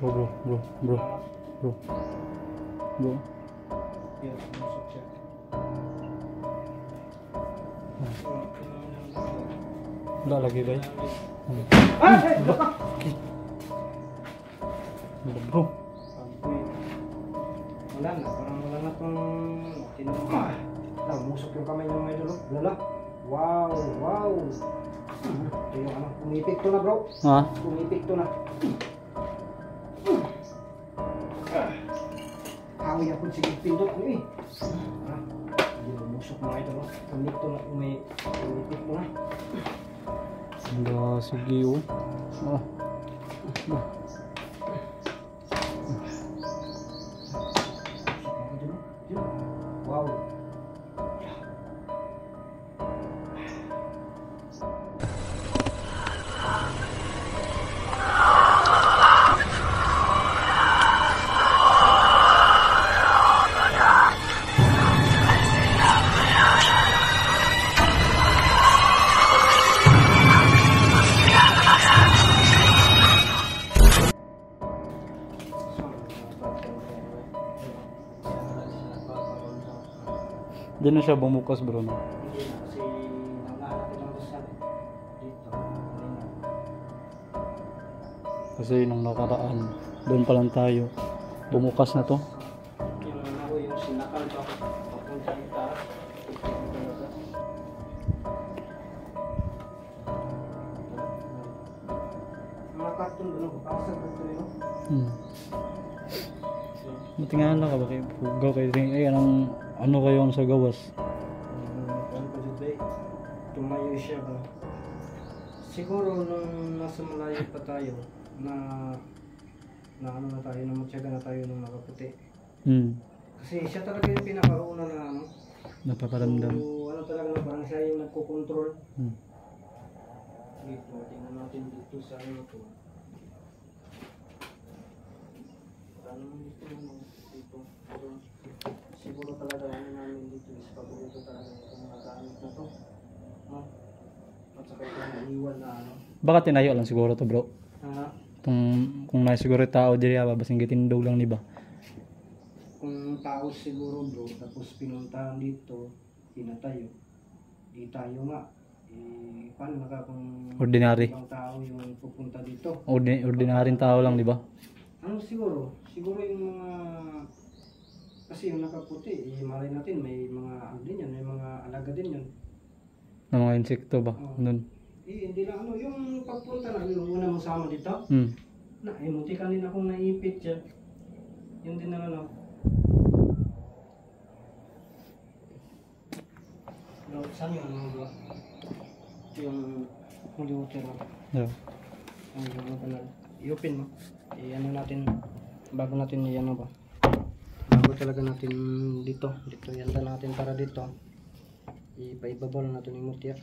Bro. Yan, nusok siya. Wala lagi ba? Ay! Bro. Wala na, parang wala na itong musok yung kamay niya mga idol. Lala. Wow, wow. Ito yung ano, pumipik to na bro. Ha? Pumipik to na. Awi ako sige pindot ano eh. Hindi mo musok mga idol. Pumipik to na, pumipik to na. Wala, sige oh. Wow. Di na siya bumukas bro no? Hindi na kasi nangahanapin ang Rizal dito. Kasi nung nakaraan doon pa lang tayo bumukas na to. Yung ano yung sinakal pa papunta dito. Mga karton doon ako pasag dito yun. Matingahan lang ka ba kayo? Pugaw kayo. Ay, ano kayo ang sa gawas? Ano pa dito eh? Tumayo siya ba? Siguro nung nasa malayo pa tayo na ano na tayo, na matyaga na tayo nung nakaputi. Kasi siya talaga yung pinakauna na ano. Napaparamdam. So, ano talaga na parang siya yung nagko-control. Dito, tingnan natin dito sa ano to. Ano dito dito. Pero siguro talaga ano namin dito is paborito talaga itong mga gamit na to. No? At saka itong iwan na ano. Baka tinayo lang siguro to bro. Kung may siguro tao diri ba basing gitindog lang ni ba? Kung tao siguro bro, tapos pinuntahan dito, pinatayo. Di tayo nga. Paano kung Ordinary. ibang tao yung pupunta dito? Ordinaryong tao lang di ba? Ano siguro? Siguro yung mga kasi yung nakaputi, malay natin may mga ano din yan, may mga alaga din yan. Ng mga insekto ba? Nun. Hindi lang ano, yung pagpunta na yung una mong sama dito. Munti ka din akong naipit dyan. Yun din ang ano. Saan yung ano ba? Yung computer mo. Yeah. Yung ano ka na. I-open mo. I-ano natin, bago natin i-ano ba? Bago talaga natin dito yanda natin para dito. Ipaibabaw lang natin yung mutya.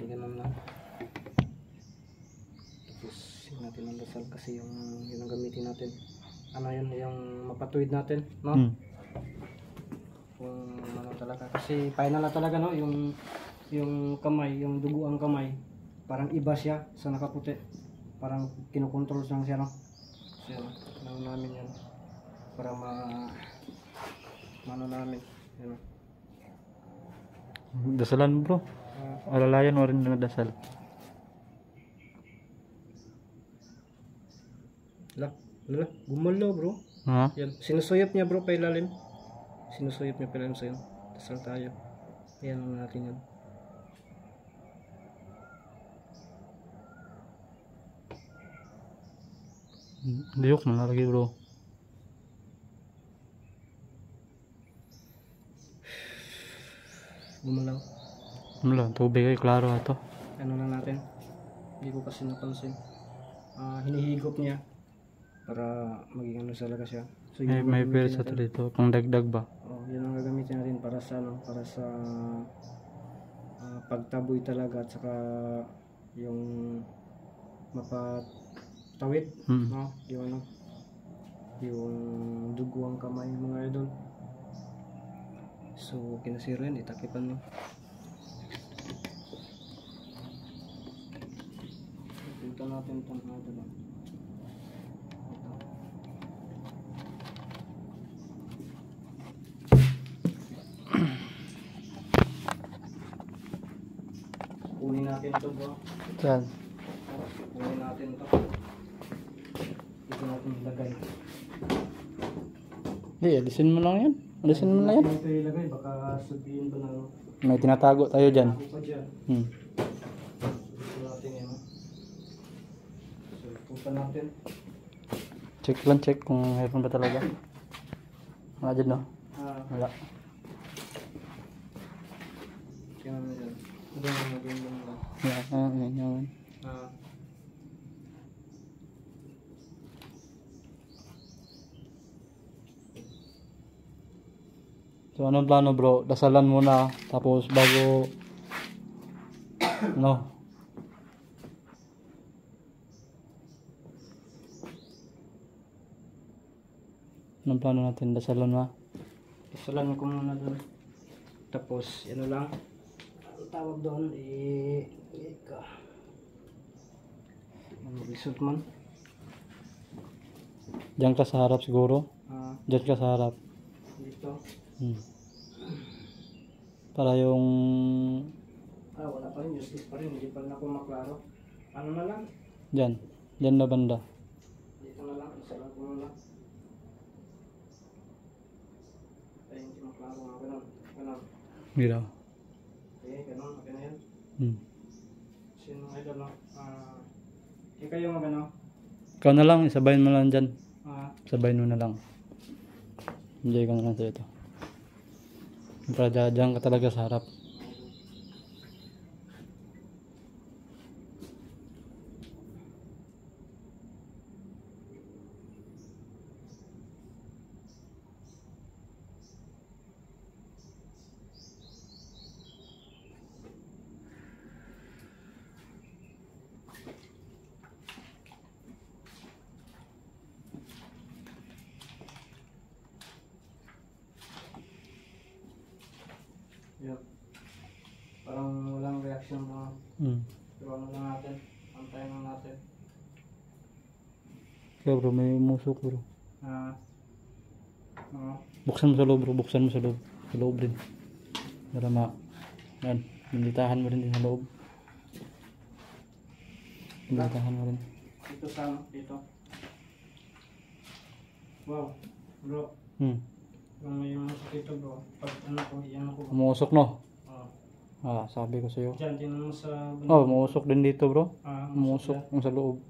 Ganun lang. Tapos yun natin ang dasal kasi yun ang gamitin natin. Ano yun, yung mapatuwid natin, no? Kung ano talaga. Kasi final na talaga, no? Yung kamay, yung dugo ang kamay. Parang iba siya sa nakaputi. Parang kinokontrol lang siya, no? So yun, ano namin yan. Para ano namin. Yun. Dasalan bro. Alalayan mo rin na dasal. Gumalo bro. Ha? Yan. Sinusuyop niya bro pa ilalim. Sinusuyop niya pa ilalim sa'yo. Dasal tayo. Ayan lang natin yan. Diyok na lagi bro. Gumalaw. Wala, tubig ay klaro ato. Ano lang natin. Hindi ko kasi napansin. Hinihigop niya. Para maging ano talaga siya. So, May pwersa to dito. Pang dagdag ba? Yun ang gagamitin natin para sa ano, para sa pagtaboy talaga at saka yung mapatawid, no? Yung ano, yung dugo ang kamay mga idol. So kinasira yun, itakipan mo. Punta natin itong idol. natin ito bro. Saan? Kunin natin ito. Dito natin ilagay. Hindi, alisin mo lang yan. Alisin mo lang yan. Ito ilagay, baka sabihin ba na ano. May tinatago tayo dyan. Ako pa dyan. Dito natin yan. So, pupunta natin. Check lang, check kung mayroon ba talaga. Wala dyan, no? Wala. Tingnan mo dyan. Ito yung maging lang. Yan. So, anong plano bro? Dasalan muna, tapos bago, ano? Anong plano natin? Dasalan na? Isalan ko muna doon. Tapos, ano lang. Ang tawag doon, ano result man? Diyan ka sa harap siguro? Diyan ka sa harap. Dito. Para yung... Wala pa rin. Justice pa rin. Hindi pa rin ako maklaro. Ano na lang? Diyan. Diyan na banda. Dito na lang. Isalan ko muna. Ay, hindi maklaro nga. Ganon. Hindi daw. Okay, ganon. Okay na yan. Sino idol, no? Ikaw yung magano? Ikaw na lang. Isabayin mo lang dyan. Sabayin mo na lang. Enjoy ka na lang sa ito. Para dyan ka talaga sa harap. Yun. Parang walang reaction mo. Pero ano lang natin. Antayin lang natin. Kaya bro, may umusok bro. Oo. Buksan mo sa loob bro, buksan mo sa loob. Sa loob din. Para yan, nilitahan mo rin din sa loob. Nilitahan mo rin. Dito sa ano? Dito. Wow. Bro. Yung may umusok dito bro. Pag ano ko, yan ako. Umusok no? Oo. Sabi ko sa'yo. Diyan, tinan mo sa... Umusok din dito bro. Umusok. Umusok yung sa loob.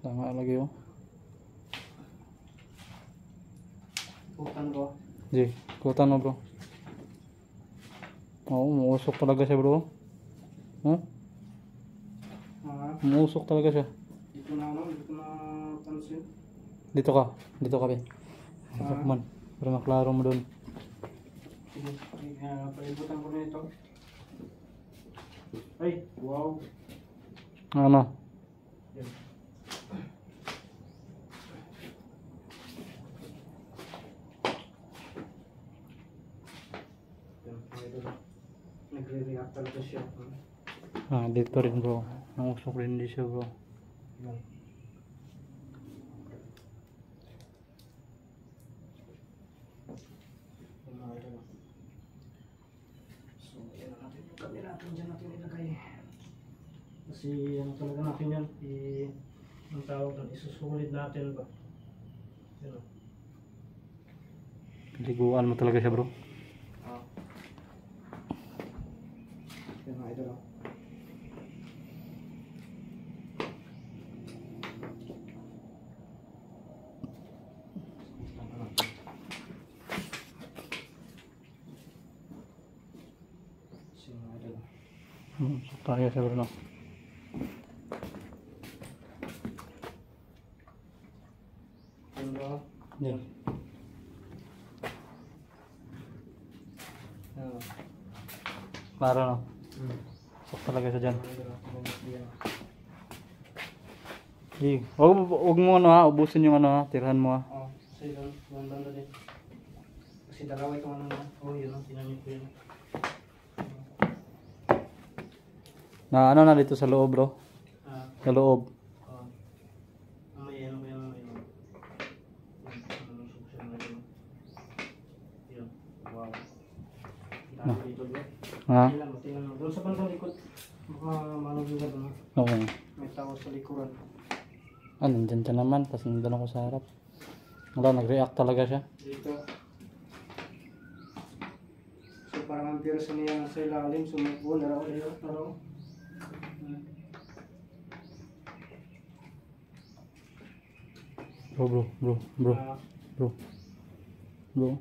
Tama lagi oh. Putan ko. Di, kutan mo bro. Umusok talaga siya bro. Umusok talaga siya. Dito na ano, dito na pansin. Dito ka Ben. Pasok man. Para maklaro mo doon. Sige, palibutan ko na ito. Ay, wow. Ano? Yan. Nagre-react talaga siya. Dito rin bro. Umusok rin din siya bro. Yan. So, yan natin yung camera natin. Dyan natin ilagay. Kasi ano talaga natin yan. Ang tawag doon, isusulit natin ba? Yan o. Liguan mo talaga siya bro. Yan mga idol o. Umusok talaga siya bro no. Yan ba? Yan. Klaro no. Umusok talaga siya dyan. Huwag mo ubusin yung tirhan mo ha. Kasi doon banda din. Kasi dalawa itong yun o, tinanong ko yun. Na dito sa loob bro. Sa loob. May ano yan. Yun. Wow. Dami dito bro. Tingnan mo. Doon sa bandang likod. Baka manong yun na, Oo. may tao sa likuran. Ah, nandyan siya naman. Tapos nandun ako sa harap. Wala, nag-react talaga siya. Dito. So parang ang virus niya sa ilalim, sumubo, naraw. Bro. Ah, Bro.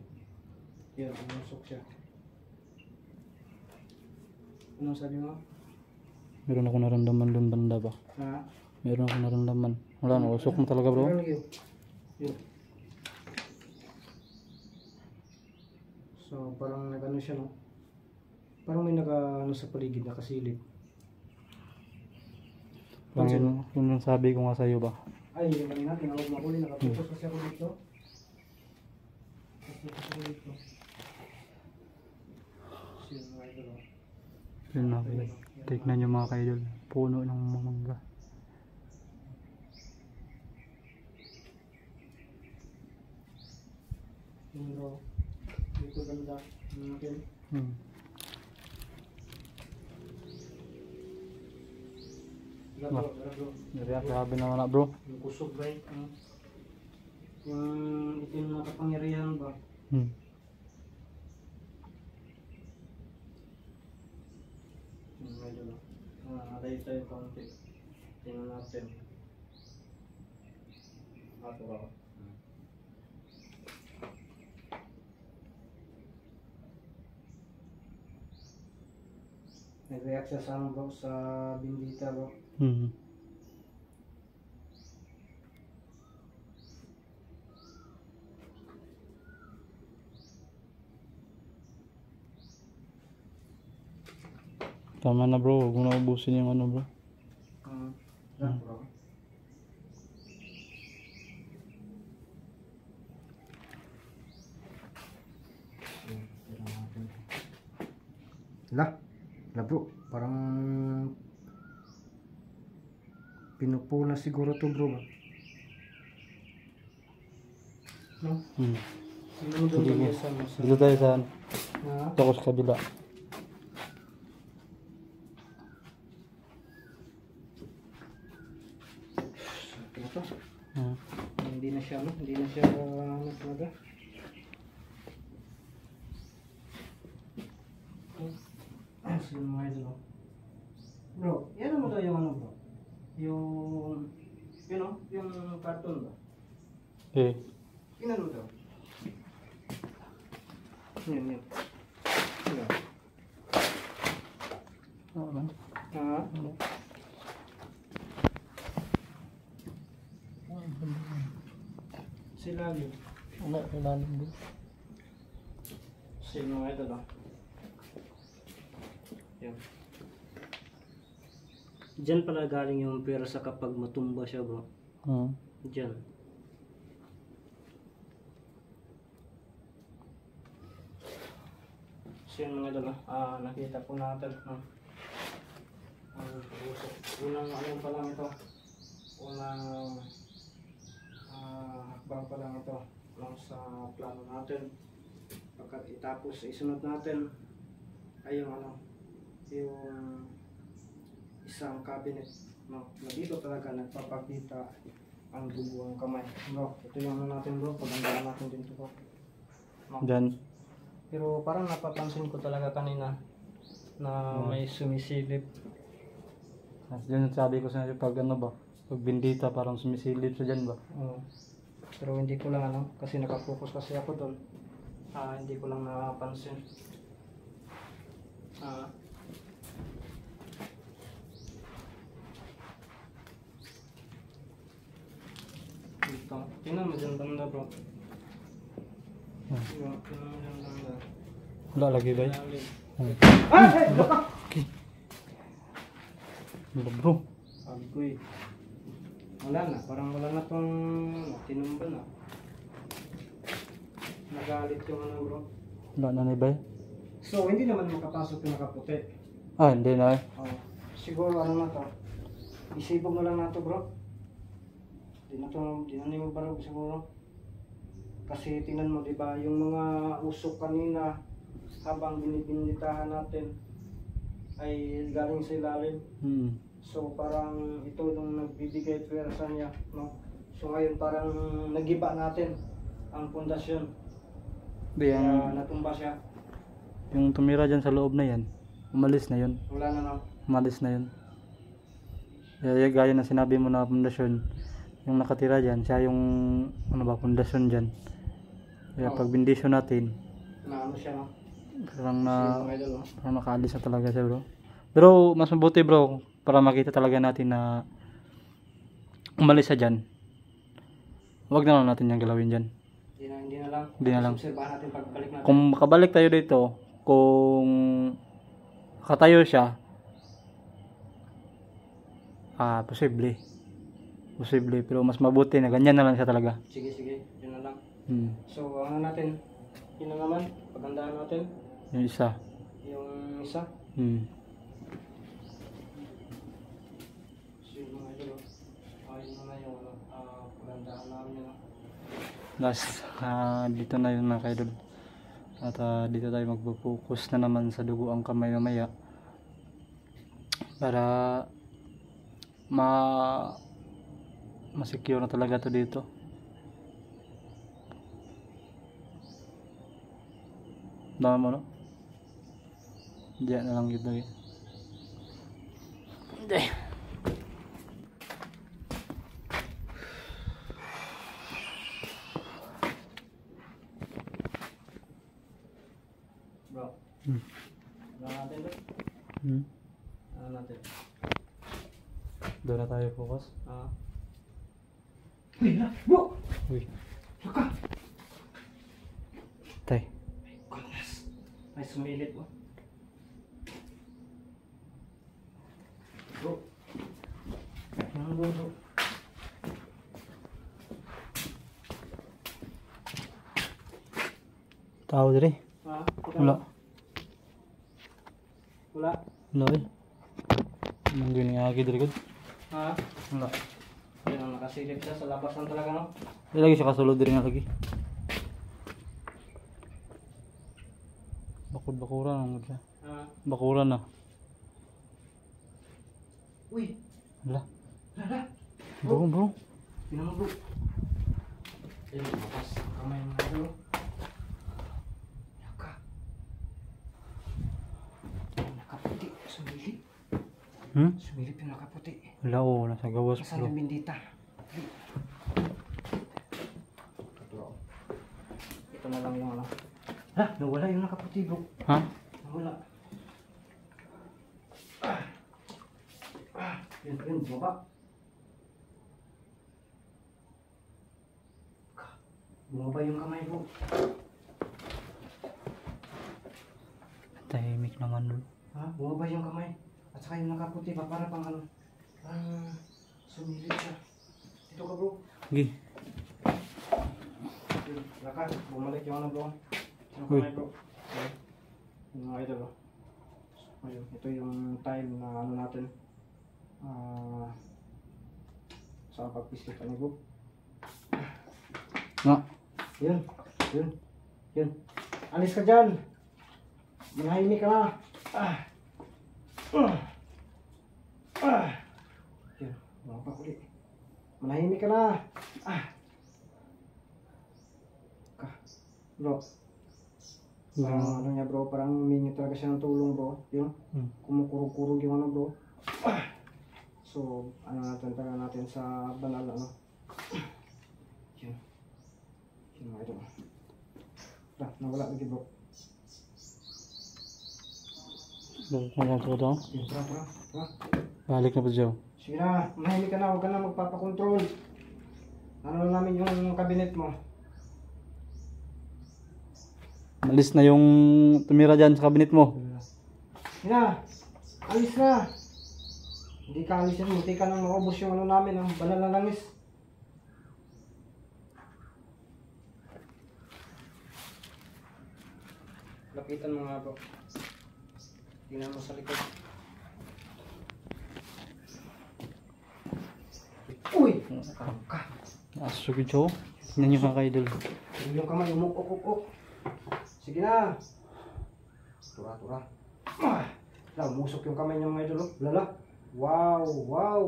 yan, umusok siya. Anong sabi mo? Meron ako naramdaman doon banda ba? Ha? Meron ako naramdaman. Wala, nausok mo talaga bro. Meron yun. Yun. So parang nag-ano siya, no? Parang may nag-ano sa paligid, nakasilip. Yun yung sabi ko nga sa'yo ba? Ay, yung kanina, tinawag mo ako ulit, nakapokus kasi ako dito. Nakapokus ako dito. Sino nga ito, no? Yun na, tignan nyo mga kaidol. Puno ng mamangga. Yung bro, dito ganda. Natin. Bro. Grabe naman na bro. Yung kusog ba yun? Yung itim na kapangyarihan ba? Medyo alay tayo konti. Tingnan natin. Ato ba? Nag-react siya sa bro, sa bindita bro. Tama na bro, huwag mo na ubusin yung ano bro. Bro. Lah bro, parang pinupula siguro to bro. No? Ano doon Sige. tayo sa Dito tayo sa Ha? ako sa kabila. Ito. Hmm. Hindi na siya, no? Hindi na siya ano talaga. Sino mga ito, no? Bro, yan mo daw yung ano bro? Yung, you know, yung cartoon ba? Eh, Tingnan mo daw. Yan. Yan. ano? Ha? Sila yun. Wala bro. Sino mga ito, no? Yan. Diyan pala galing yung pera sa kapag matumba siya bro. Diyan. So yun mga dala, nakita po natin ang usok. Unang ano pa lang ito. Unang hakbang pa lang ito lang sa plano natin. Pagkat itapos isunod natin ay yung ano, yung isang cabinet, no, na dito talaga nagpapakita ang dugo ang kamay. Bro, ito yung ano natin bro, pagandaan natin dito bro. No. Diyan. Pero parang napapansin ko talaga kanina na may sumisilip. Yun yung sabi ko sa inyo pag ano ba? Pag bindita parang sumisilip sa dyan ba? Pero hindi ko lang ano, kasi nakapokus kasi ako doon. Hindi ko lang napansin. Dito. Tingnan mo dyan banda bro. Tingnan mo dyan banda. Wala lagi ba? Lalim. Okay. Wala bro. Sabi ko eh. Wala na, parang wala na tong tinumba na. Nagalit yung ano bro. Wala na ni bay? So hindi naman makapasok yung nakaputi. Hindi na eh. Siguro ano na to. Isibog na lang na to bro. Di na yung barog siguro. Kasi tingnan mo diba yung mga usok kanina habang binibinditahan natin ay galing sa ilalim. Hmm. So parang ito yung nagbibigay pwersa niya, no? So ngayon parang nagiba natin ang pundasyon. Di, Kaya natumba siya. yung tumira dyan sa loob na yan, umalis na yun. Wala na no? Umalis na yun. Kaya gaya na sinabi mo na pundasyon, yung nakatira dyan, siya yung ano ba, pundasyon dyan. Kaya Oo. pag bindisyon natin, Na ano siya no? parang Kasi mga idol, no? parang nakaalis na talaga siya, bro. Pero mas mabuti, bro, para makita talaga natin na umalis siya dyan. Huwag na lang natin yung galawin dyan. Hindi na lang. Hindi na lang. Obserbahan natin pagbalik natin. Kung makabalik tayo dito, kung nakatayo siya, posible. Posible, pero mas mabuti na ganyan na lang siya talaga. Sige, yun na lang. Hmm. So ano natin, yun na naman, paghandaan natin, Yung isa. yung isa. Hmm. So yun mga idol, ayun na yung paghandaan namin yun. Last, dito na yun mga kaidol. At dito tayo magpo-focus na naman sa dugo ang kamay mamaya. Para ma-secure na talaga to dito. Dama mo, no? Diyan na lang dito. Hindi. Bro, Hmm. ano natin doon? Hmm. Ano natin? Doon na tayo focus. Uy, bro! Uy. Saka! Tay. Goodness! May sumilit mo. Bro! Ano bro? Tao dire. Kita Wala. mo? Wala? Wala eh. Anong ginagagi dire gud? Ha? Wala. Yan ang nakasilip siya sa labas lang talaga, no? Di lagi siya kasulod dire nga lagi. Bakod-bakuran ang siya. Bakuran na. Uy! Wala. Lala! Bro. Tingnan mo, bro. Ayun, mapas. Kamay mo na, bro. Yaka. Nakaputi. Sumilip. Hmm? Sumilip yung nakaputi. Wala oh, nasa gawas Nasaan bro. yung bindita? Ito na lang yung ano. Nawala yung nakaputi, bro. Ha? Nawala. Yun, baba. Bumaba yung kamay, bro. Tahimik naman bro. Bumaba yung kamay. At saka yung nakaputi pa, para pang ano. Sumilip siya. Dito ka, bro. Sige. Yun, lakas. Bumalik yung ano, bro. Yung Uy. kamay, bro. Okay. Yung mga idol, bro. Ayun, ito yung time na ano natin. Sa pagpisit ni bro. Nga. Yun. Alis ka dyan. Manahimik ka na. Yun, mga pakuli. Manahimik ka na. Bro. Parang ano niya, bro, parang humingi talaga siya ng tulong, bro. Yun, kumukurog-kurog yung ano, bro. So, ano natin, taga natin sa banal, ano. Yun. Yun mga ito. Nawala lagi, bro. Bukod ko daw. Yun, tara. Balik na po siya. Sige na, mahimik ka na, huwag ka na magpapakontrol. Ano na namin yung kabinet mo? Alis na yung tumira dyan sa kabinet mo. Sige na, alis na. Hindi ka alis yan, hindi ka nang maubos yung ano namin, ang banal na langis. Lapitan mo nga, bro. Tingnan mo sa likod. Uy! Ka. Asugid siya oh. Tingnan nyo mga kaidol. Yung kamay, umuk-uk-uk. Sige na. Tura. Musok yung kamay niya mga idol. Lala. Wow, wow.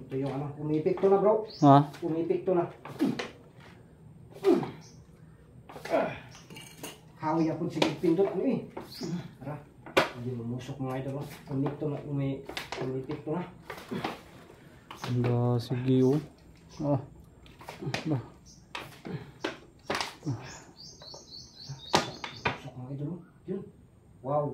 Ito yung ano, umipik to na bro. Ha? Umipik to na. Hawi ako sige pindot ano eh. Tara. Hindi lumusok mga idol. Umipik to na, umipik to na. Wala, sige oh. Ah. Bah. Musok mga idol. Yun. Wow.